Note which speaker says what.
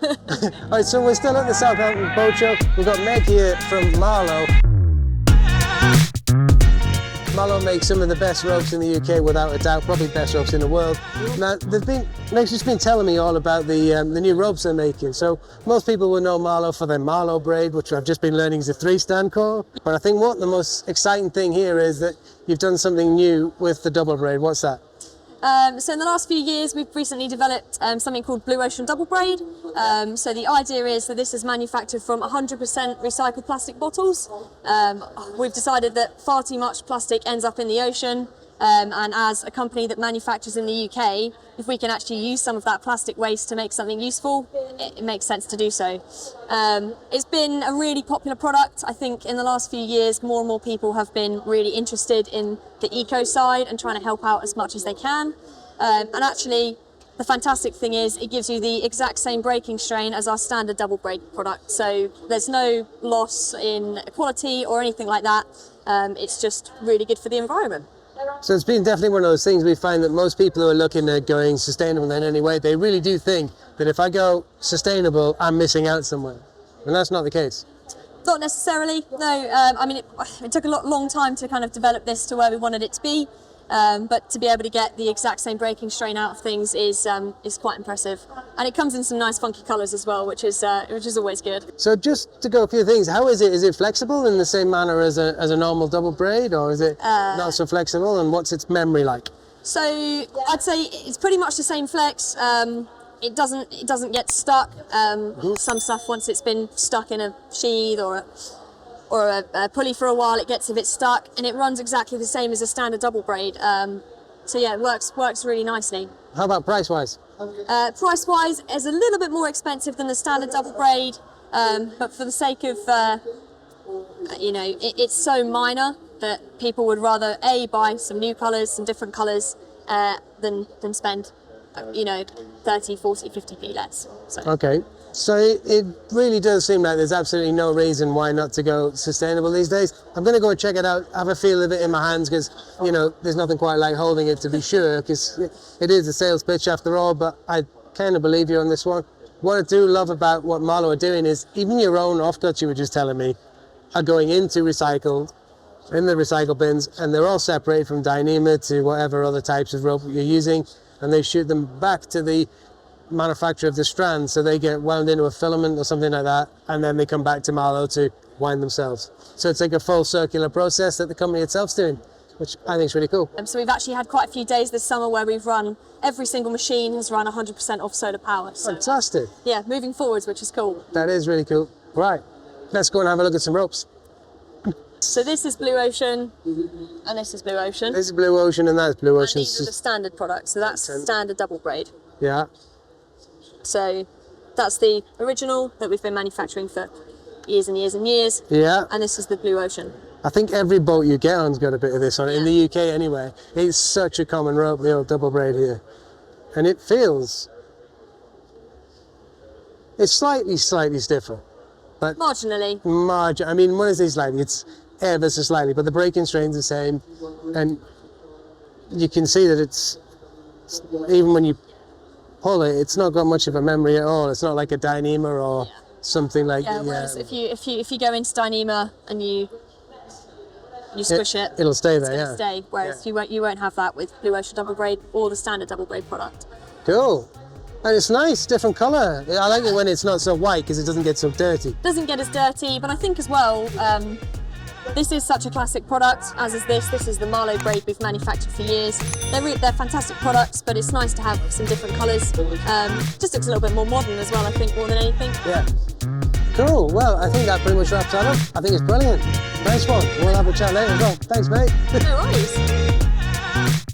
Speaker 1: All right, so we're still at the Southampton Boat Show. We've got Meg here from Marlow. Marlow makes some of the best ropes in the UK, without a doubt, probably best ropes in the world. Now, Meg's just been telling me all about the new ropes they're making. So most people will know Marlow for their Marlow braid, which I've just been learning is a 3-stand core. But I think what the most exciting thing here is that you've done something new with the double braid. What's that?
Speaker 2: So in the last few years, we've recently developed something called Blue Ocean Double Braid. So the idea is that this is manufactured from 100% recycled plastic bottles. We've decided that far too much plastic ends up in the ocean. And as a company that manufactures in the UK, if we can actually use some of that plastic waste to make something useful, it makes sense to do so. It's been a really popular product. I think in the last few years, more and more people have been really interested in the eco side and trying to help out as much as they can. And actually, the fantastic thing is it gives you the exact same breaking strain as our standard double braid product. So there's no loss in quality or anything like that. It's just really good for the environment.
Speaker 1: So it's been definitely one of those things we find that most people who are looking at going sustainable in any way, they really do think that if I go sustainable, I'm missing out somewhere. And that's not the case.
Speaker 2: Not necessarily, no. I mean, it took a long time to kind of develop this to where we wanted it to be. But to be able to get the exact same breaking strain out of things is quite impressive, and it comes in some nice funky colours as well, which is always good.
Speaker 1: So just to go a few things, how is it? Is it flexible in the same manner as a normal double braid, or is it not so flexible? And what's its memory like?
Speaker 2: So I'd say it's pretty much the same flex. It doesn't get stuck. Some stuff, once it's been stuck in a sheath or a pulley for a while, it gets a bit stuck, and it runs exactly the same as a standard double braid. So yeah, it works really nicely.
Speaker 1: How about price-wise?
Speaker 2: Price-wise, it's a little bit more expensive than the standard double braid, but for the sake of, it's so minor that people would rather buy some new colours, some different colours, than spend, 30, 40, 50p less. So.
Speaker 1: Okay. So it really does seem like there's absolutely no reason why not to go sustainable these days. I'm going to go and check it out, have a feel of it in my hands, because, there's nothing quite like holding it, to be sure, because it is a sales pitch after all, but I kind of believe you on this one. What I do love about what Marlow are doing is, even your own offcuts, you were just telling me, are going into recycled, in the recycle bins, and they're all separated from Dyneema to whatever other types of rope you're using, and they shoot them back to the manufacture of the strand, so they get wound into a filament or something like that, and then they come back to Marlow to wind themselves. So it's like a full circular process that the company itself's doing, which I think is really cool.
Speaker 2: So we've actually had quite a few days this summer where every single machine has run 100% off solar power. So,
Speaker 1: fantastic.
Speaker 2: Yeah, moving forwards, which is cool.
Speaker 1: That is really cool. Right, let's go and have a look at some ropes.
Speaker 2: So this is Blue Ocean, and this is Blue Ocean.
Speaker 1: This is Blue Ocean, and that's Blue Ocean.
Speaker 2: And these are the standard products, so that's standard double braid.
Speaker 1: Yeah.
Speaker 2: So that's the original that we've been manufacturing for years and years and years.
Speaker 1: Yeah.
Speaker 2: And this is the Blue Ocean.
Speaker 1: I think every boat you get on's got a bit of this on it, in the UK anyway. It's such a common rope, the old double braid here. And it feels... It's slightly stiffer. But
Speaker 2: marginally.
Speaker 1: I mean, when I say slightly, it's ever so slightly, but the breaking strain's the same. And you can see that it's even when you pull it, it's not got much of a memory at all. It's not like a Dyneema or something like that.
Speaker 2: Whereas if you go into Dyneema and you squish
Speaker 1: it'll stay there.
Speaker 2: It'll stay. Whereas you won't have that with Blue Ocean double braid or the standard double braid product.
Speaker 1: Cool. And it's nice, different colour. I like it when it's not so white because it doesn't get so dirty.
Speaker 2: Doesn't get as dirty, but I think as well, this is such a classic product, as is this. This is the Marlow braid we've manufactured for years. They're fantastic products, but it's nice to have some different colours. Just looks a little bit more modern as well, I think, more than anything.
Speaker 1: Yeah. Cool. Well, I think that pretty much wraps that up. I think it's brilliant. Nice one. We'll have a chat later as well. Thanks, mate.
Speaker 2: No worries.